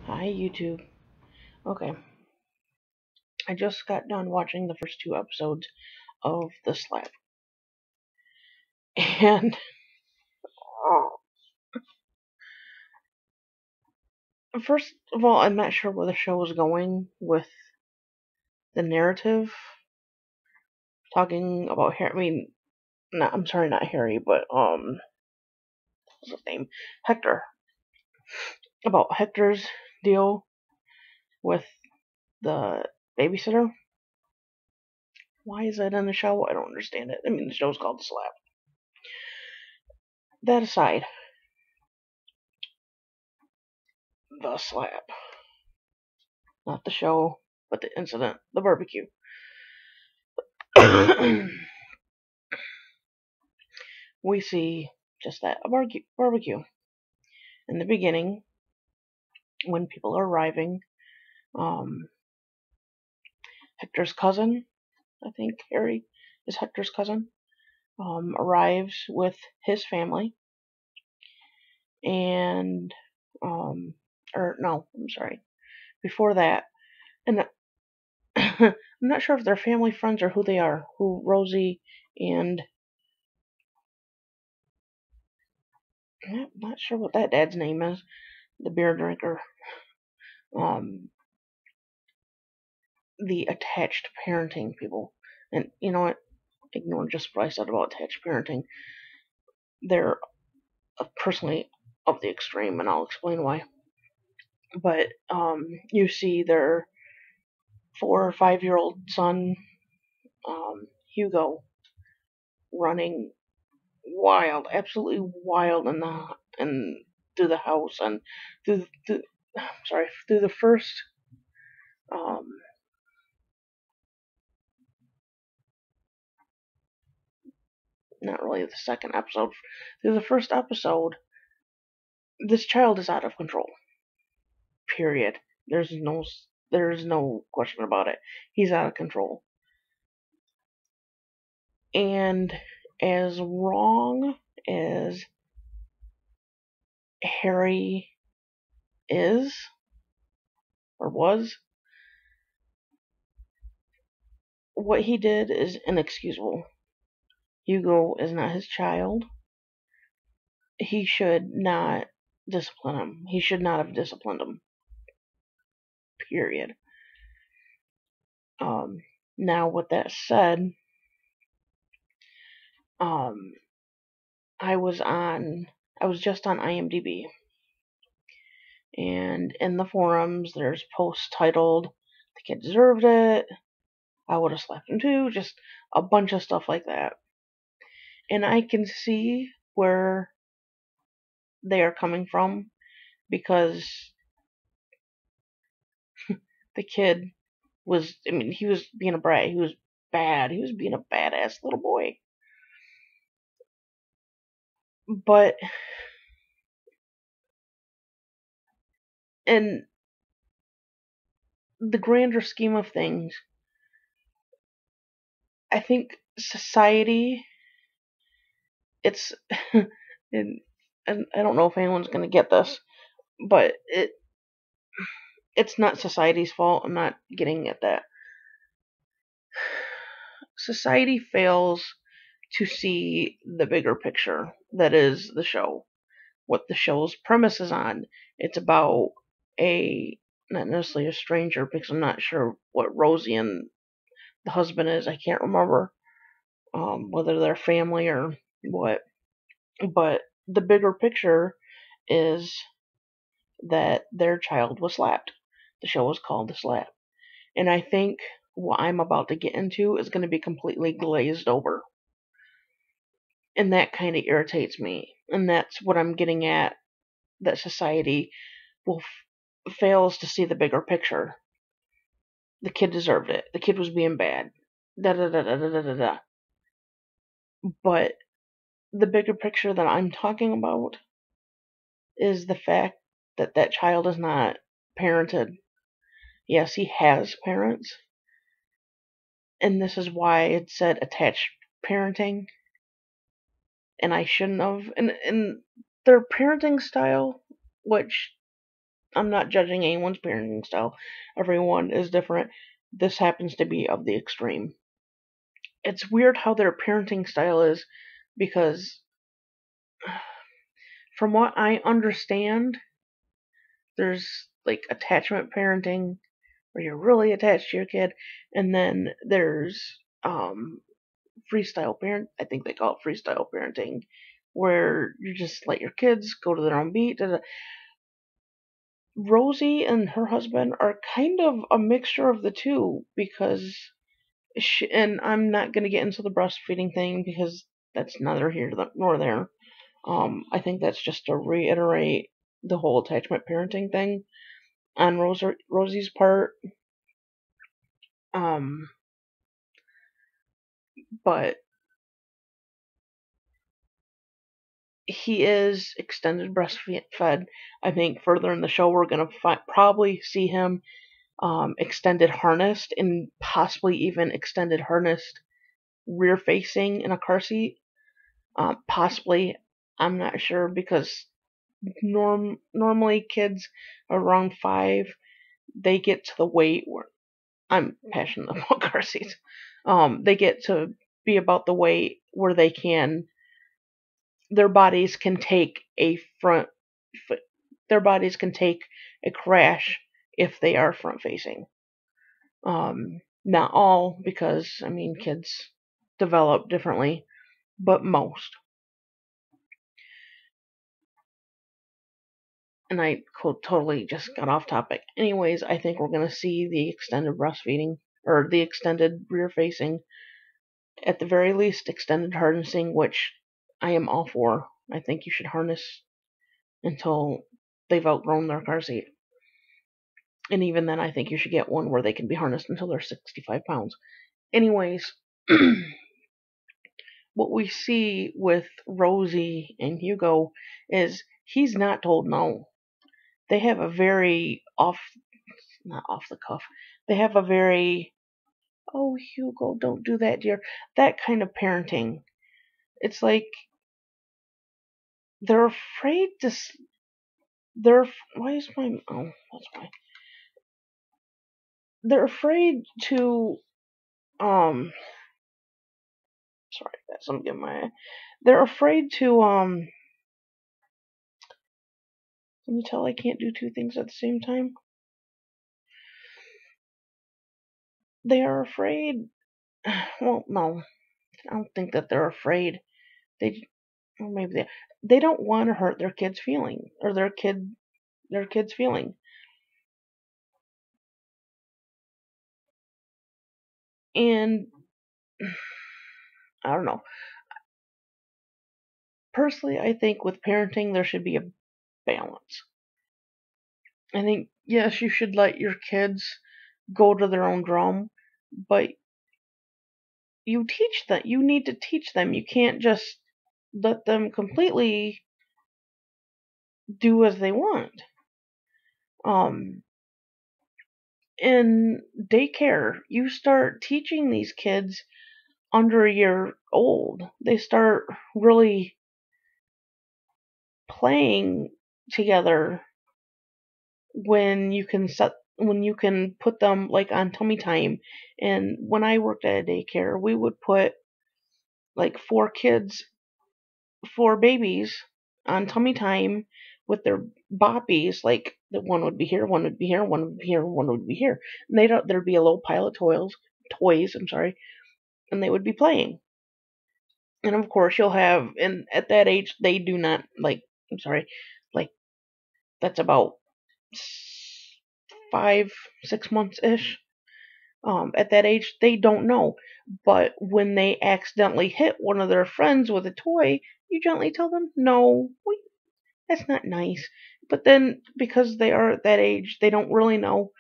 Hi, YouTube. Okay, I just got done watching the first two episodes of The Slap. And first of all, I'm not sure where the show is going with the narrative. Talking about Harry, I'm sorry, not Harry, but, what's his name? Hector. About Hector's deal with the babysitter. Why is that in the show? I don't understand it. The show's called The Slap. That aside, The Slap. Not the show, but the incident, the barbecue. We see just that, a barbecue. In the beginning, when people are arriving, um, Hector's cousin, I think Harry is Hector's cousin, arrives with his family, and, or no, I'm sorry, before that, and I'm not sure if they're family friends or who they are, who Rosie and, I'm not sure what that dad's name is, the beer drinker, um, the attached parenting people. And you know what? Ignore just what I said about attached parenting. They're personally of the extreme, and I'll explain why. But you see their 4 or 5 year old son, Hugo, running wild, absolutely wild and through the house and through the first um, not really the second episode, through the first episode, this child is out of control. Period. There's no question about it. He's out of control. And as wrong as Harry is or was, what he did is inexcusable. Hugo is not his child. He should not discipline him. He should not have disciplined him. Period. Now, with that said, I was just on IMDb, and in the forums, there's posts titled, "The kid deserved it," "I would have slapped him too," just a bunch of stuff like that. And I can see where they are coming from, because the kid was, he was being a brat. He was bad. He was being a badass little boy. But in the grander scheme of things, I think society, it's, and, I don't know if anyone's going to get this, but it's not society's fault. I'm not getting at that. Society fails to see the bigger picture that is the show, what the show's premise is on. It's about not necessarily a stranger, because I'm not sure what Rosie and the husband is. I can't remember whether they're family or what. But the bigger picture is that their child was slapped. The show was called The Slap. And I think what I'm about to get into is going to be completely glazed over. And that kind of irritates me. And that's what I'm getting at, that society fails to see the bigger picture. The kid deserved it. The kid was being bad. Da da da da da da da da. But the bigger picture that I'm talking about is the fact that that child is not parented. Yes, he has parents, and this is why it said attached parenting, and I shouldn't have. And their parenting style, which I'm not judging anyone's parenting style. Everyone is different. This happens to be of the extreme. It's weird how their parenting style is because, from what I understand, there's like attachment parenting where you're really attached to your kid, and then there's freestyle parent. I think they call it freestyle parenting, where you just let your kids go to their own beat. Rosie and her husband are kind of a mixture of the two because and I'm not going to get into the breastfeeding thing because that's neither here nor there. I think that's just to reiterate the whole attachment parenting thing on Rosie's part. Um, but he is extended breastfed. I think further in the show we're going to probably see him extended harnessed and possibly even extended harnessed rear facing in a car seat. Possibly, I'm not sure because normally kids around 5 they get to the weight where I'm passionate about car seats. They get to be about the weight where their bodies can take a their bodies can take a crash if they are front facing. Not all, because I mean kids develop differently, but most. And I totally just got off topic. Anyways, I think we're gonna see the extended breastfeeding or the extended rear facing, at the very least extended harnessing, which I am all for. I think you should harness until they've outgrown their car seat. And even then, I think you should get one where they can be harnessed until they're 65 pounds. Anyways, what we see with Rosie and Hugo is he's not told no. They have a very not off the cuff, they have a very, oh, Hugo, don't do that, dear, that kind of parenting. It's like they're afraid to, why is my, oh, that's why. They're afraid to, sorry, that's, I'm getting my, they're afraid to, can you tell I can't do two things at the same time? They are afraid, well, no, I don't think that they're afraid. They, or maybe they don't want to hurt their kid's feeling, or their kid's feeling. And I don't know. Personally, I think with parenting there should be a balance. I think yes, you should let your kids go to their own drum, but you need to teach them. You can't just let them completely do as they want. Um in daycare, you start teaching these kids under a year old. They start really playing together when you can put them like on tummy time. And when I worked at a daycare, we would put like four babies on tummy time with their boppies, like the one would be here, one would be here, one would be here, one would be here. And there'd be a little pile of toys, I'm sorry, and they would be playing. And of course you'll have, and at that age they do not, like, I'm sorry, like, that's about 5, 6 months ish. At that age, they don't know. But when they accidentally hit one of their friends with a toy, you gently tell them, no, that's not nice. But then, because they are at that age, they don't really know.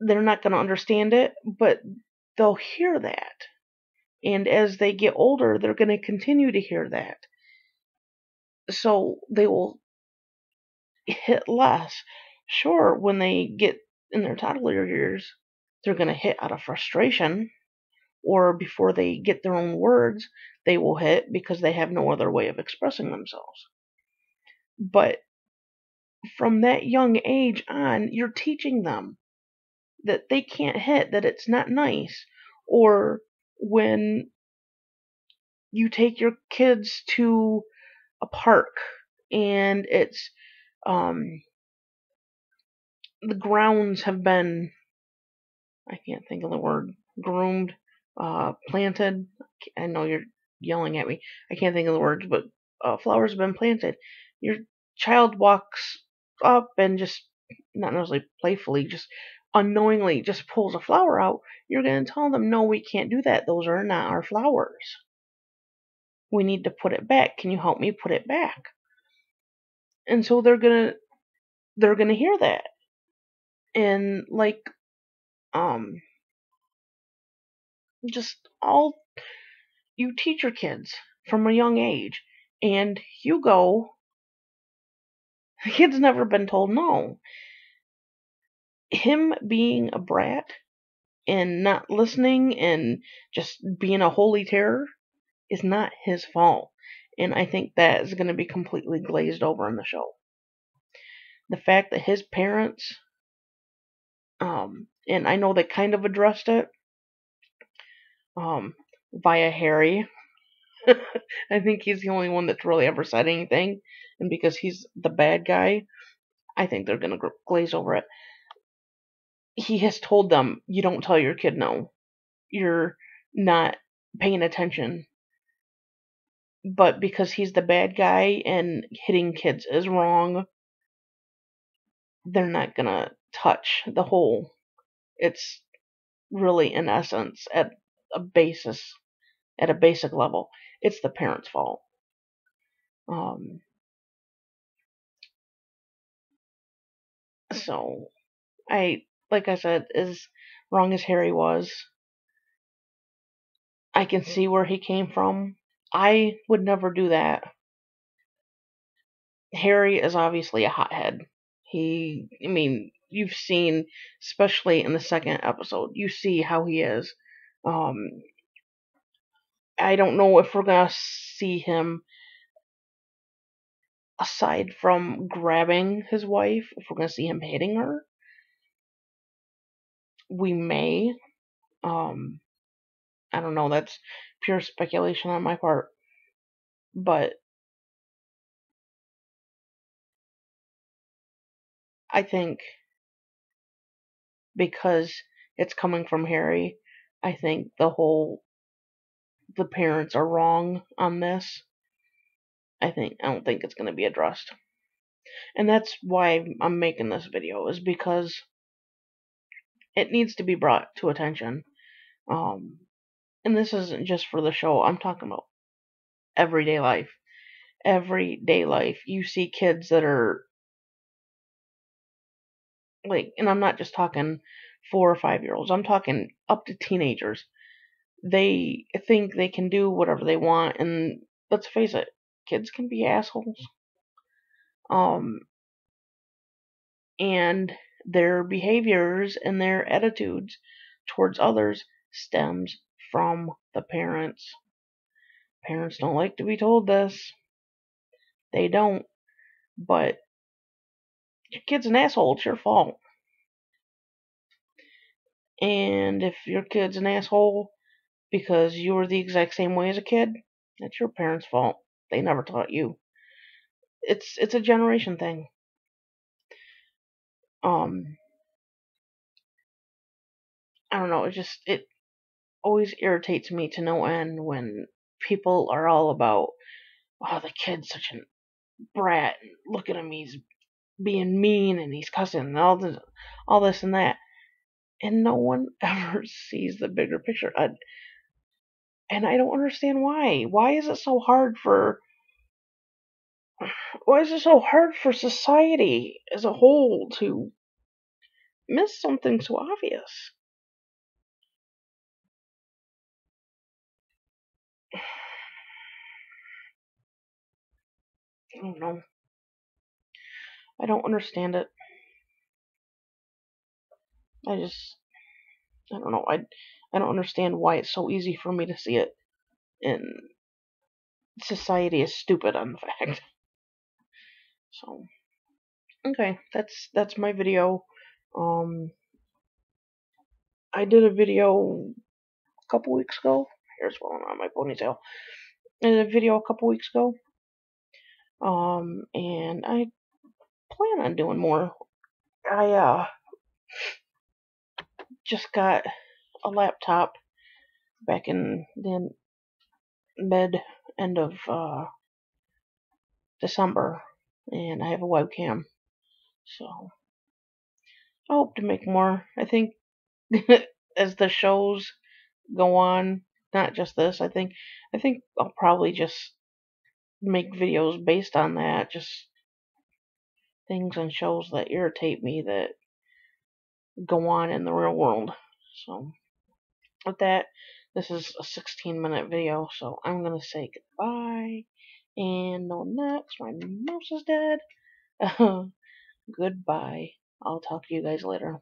They're not going to understand it, but they'll hear that. And as they get older, they're going to continue to hear that. So they will hit less. Sure, when they get in their toddler years, they're going to hit out of frustration, or before they get their own words, they will hit because they have no other way of expressing themselves. But from that young age on, you're teaching them that they can't hit, that it's not nice. Or when you take your kids to a park and it's the grounds have been, I can't think of the word, groomed, planted. I know you're yelling at me. I can't think of the words, but flowers have been planted. Your child walks up and just, not necessarily playfully, just unknowingly just pulls a flower out. You're going to tell them, no, we can't do that. Those are not our flowers. We need to put it back. Can you help me put it back? And so they're gonna hear that. And like just all, you teach your kids from a young age. And Hugo, the kid's never been told no. Him being a brat and not listening and just being a holy terror is not his fault. And I think that is going to be completely glazed over in the show. The fact that his parents, and I know they kind of addressed it, via Harry. I think he's the only one that's really ever said anything, and because he's the bad guy, I think they're gonna glaze over it. He has told them, you don't tell your kid no. You're not paying attention. But because he's the bad guy and hitting kids is wrong, they're not gonna touch the whole. It's really, in essence, at a basic level, it's the parent's fault. So, like I said, as wrong as Harry was, I can see where he came from. I would never do that. Harry is obviously a hothead. I mean, you've seen, especially in the second episode, you see how he is. I don't know if we're gonna see him, aside from grabbing his wife, if we're gonna see him hitting her. We may. I don't know. That's pure speculation on my part. But I think because it's coming from Harry, I think the parents are wrong on this. I don't think it's going to be addressed. And that's why I'm making this video, is because it needs to be brought to attention. And this isn't just for the show. I'm talking about everyday life. Everyday life. You see kids that are like, and I'm not just talking 4 or 5-year-olds. I'm talking up to teenagers. They think they can do whatever they want, and let's face it, kids can be assholes. And their behaviors and their attitudes towards others stems from the parents. Parents don't like to be told this. They don't. But your kid's an asshole, it's your fault. And if your kid's an asshole because you were the exact same way as a kid, that's your parents' fault. They never taught you. It's a generation thing. I don't know, it always irritates me to no end when people are all about, oh, the kid's such a brat, and look at him, he's being mean and he's cussing and all this and that. And no one ever sees the bigger picture. And I don't understand why. Why is it so hard for society as a whole to miss something so obvious? I don't know. I don't understand it. I don't know. I don't understand why it's so easy for me to see it. And society is stupid on the fact. So, Okay, that's my video. I did a video a couple weeks ago. Here's one on my ponytail. I did a video a couple weeks ago. And I plan on doing more. I just got a laptop back in the end of December, and I have a webcam. So I hope to make more. I think as the shows go on, not just this, I think I'll probably just make videos based on that, just things and shows that irritate me that go on in the real world. So with that, this is a 16-minute video, so I'm gonna say goodbye. And no next, my mouse is dead. Goodbye. I'll talk to you guys later.